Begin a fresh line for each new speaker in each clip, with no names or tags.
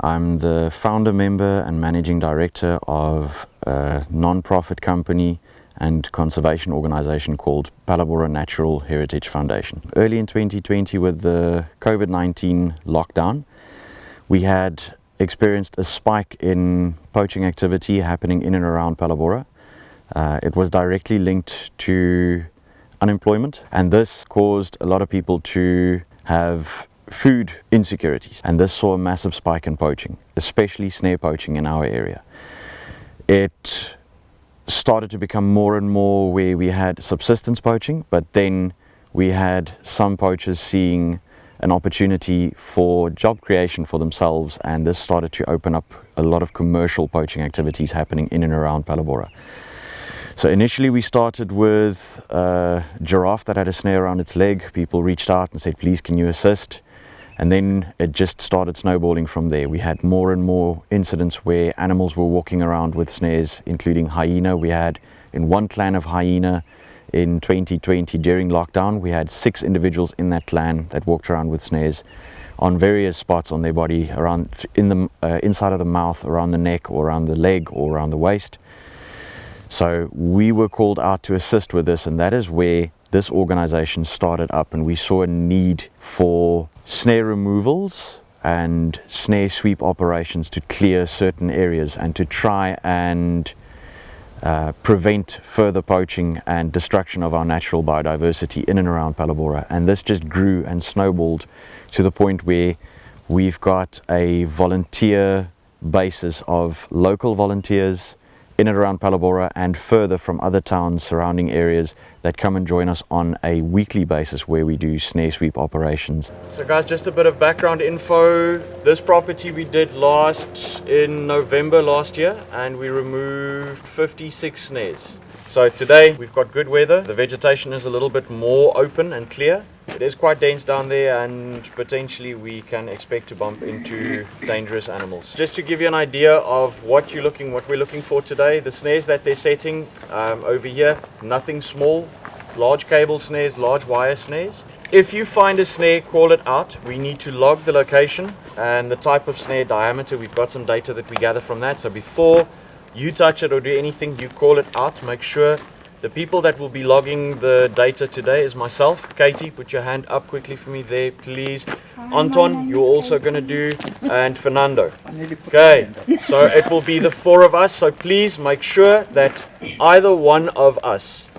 I'm the founder member and managing director of a non-profit company and conservation organization called Phalaborwa Natural Heritage Foundation. Early in 2020, with the COVID-19 lockdown, we had experienced a spike in poaching activity happening in and around Phalaborwa. It was directly linked to unemployment, and this caused a lot of people to have food insecurities, and this saw a massive spike in poaching, especially snare poaching in our area. It started to become more and more where we had subsistence poaching, but then we had some poachers seeing an opportunity for job creation for themselves, and this started to open up a lot of commercial poaching activities happening in and around Phalaborwa. So initially we started with a giraffe that had a snare around its leg. People reached out and said, please, can you assist? And then it just started snowballing from there. We had more and more incidents where animals were walking around with snares, including hyena. We had in one clan of hyena in 2020 during lockdown, we had 6 individuals in that clan that walked around with snares on various spots on their body, around in the inside of the mouth, around the neck, or around the leg, or around the waist. So we were called out to assist with this, and that is where this organization started up, and we saw a need for snare removals and snare sweep operations to clear certain areas and to try and prevent further poaching and destruction of our natural biodiversity in and around Phalaborwa. And this just grew and snowballed to the point where we've got a volunteer basis of local volunteers in and around Phalaborwa and further from other towns, surrounding areas, that come and join us on a weekly basis where we do snare sweep operations.
So guys, just a bit of background info. This property we did last in November last year, and we removed 56 snares. So today we've got good weather. The vegetation is a little bit more open and clear. It is quite dense down there, and potentially we can expect to bump into dangerous animals. Just to give you an idea of what we're looking for today, the snares that they're setting over here, nothing small, large cable snares, large wire snares. If you find a snare, call it out. We need to log the location and the type of snare, diameter. We've got some data that we gather from that. So before you touch it or do anything, you call it out. Make sure the people that will be logging the data today is myself. Katie, put your hand up quickly for me there, please. Anton, you're also going to do, and Fernando. Okay, so it will be the 4 of us. So please make sure that either one of us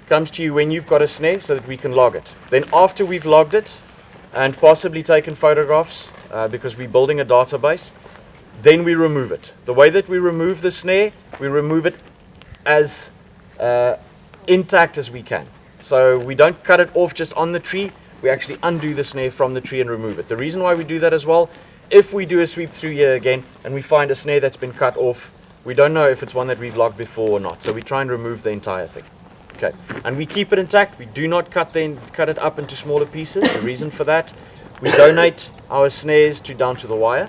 comes to you when you've got a snare so that we can log it. Then after we've logged it and possibly taken photographs, because we're building a database, then we remove it. The way that we remove the snare, we remove it as intact as we can. So we don't cut it off just on the tree, we actually undo the snare from the tree and remove it. The reason why we do that as well, if we do a sweep through here again and we find a snare that's been cut off, we don't know if it's one that we've logged before or not. So we try and remove the entire thing. Okay, and we keep it intact. We do not cut it up into smaller pieces. The reason for that, we donate our snares to Down to the Wire.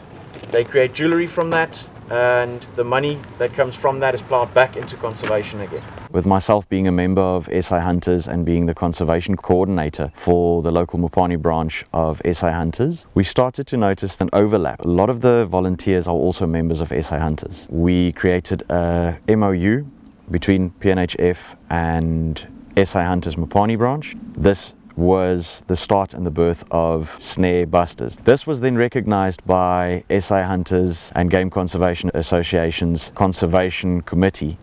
They create jewelry from that, and the money that comes from that is plowed back into conservation again.
With myself being a member of SI Hunters and being the conservation coordinator for the local Mopani branch of SI Hunters, we started to notice an overlap. A lot of the volunteers are also members of SI Hunters. We created a MOU between PNHF and SI Hunters Mopani branch. This was the start and the birth of Snare Busters. This was then recognized by SI Hunters and Game Conservation Association's Conservation Committee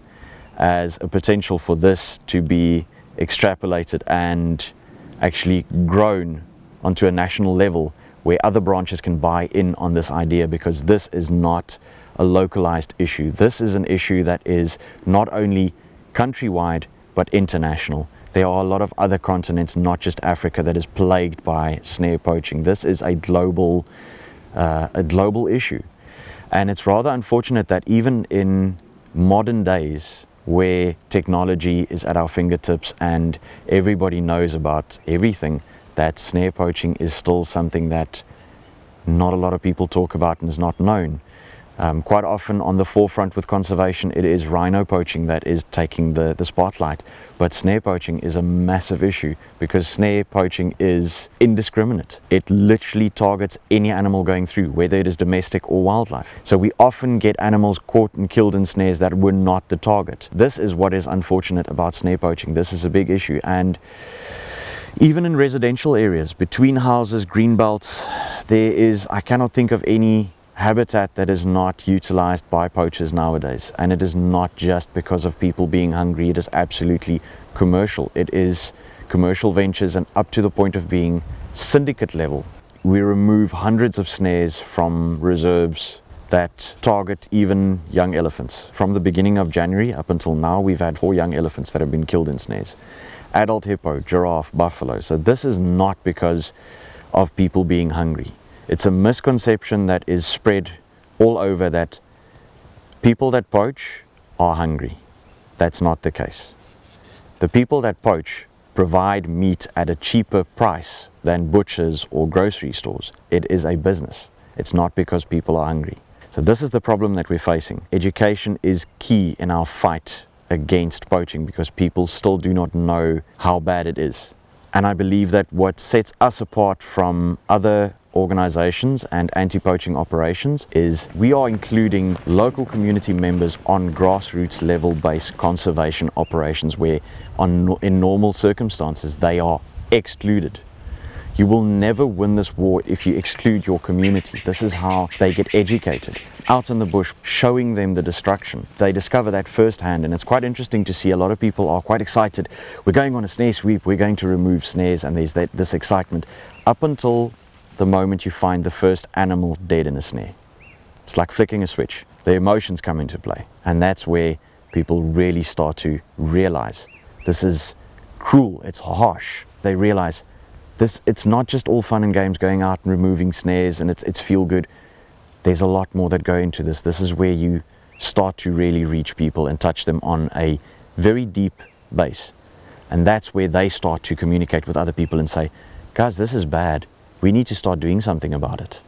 as a potential for this to be extrapolated and actually grown onto a national level where other branches can buy in on this idea, because this is not a localized issue. This is an issue that is not only countrywide but international. There are a lot of other continents, not just Africa, that is plagued by snare poaching. This is a global issue. And it's rather unfortunate that even in modern days, where technology is at our fingertips and everybody knows about everything, that snare poaching is still something that not a lot of people talk about and is not known. Quite often on the forefront with conservation, it is rhino poaching that is taking the spotlight. But snare poaching is a massive issue because snare poaching is indiscriminate. It literally targets any animal going through, whether it is domestic or wildlife. So we often get animals caught and killed in snares that were not the target. This is what is unfortunate about snare poaching. This is a big issue. And even in residential areas, between houses, green belts, I cannot think of any habitat that is not utilized by poachers nowadays. And it is not just because of people being hungry, it is absolutely commercial. It is commercial ventures and up to the point of being syndicate level. We remove hundreds of snares from reserves that target even young elephants. From the beginning of January up until now, we've had 4 young elephants that have been killed in snares. Adult hippo, giraffe, buffalo. So this is not because of people being hungry. It's a misconception that is spread all over that people that poach are hungry. That's not the case. The people that poach provide meat at a cheaper price than butchers or grocery stores. It is a business. It's not because people are hungry. So this is the problem that we're facing. Education is key in our fight against poaching because people still do not know how bad it is. And I believe that what sets us apart from other organizations and anti-poaching operations is we are including local community members on grassroots level based conservation operations where in normal circumstances they are excluded. You will never win this war if you exclude your community. This is how they get educated. Out in the bush, showing them the destruction. They discover that firsthand, and it's quite interesting to see a lot of people are quite excited. We're going on a snare sweep, we're going to remove snares, and there's this excitement up until the moment you find the first animal dead in a snare. It's like flicking a switch. The emotions come into play, and that's where people really start to realize this is cruel, it's harsh. They realize it's not just all fun and games going out and removing snares and it's feel good. There's a lot more that go into this. This is where you start to really reach people and touch them on a very deep base. And that's where they start to communicate with other people and say, guys, this is bad. We need to start doing something about it.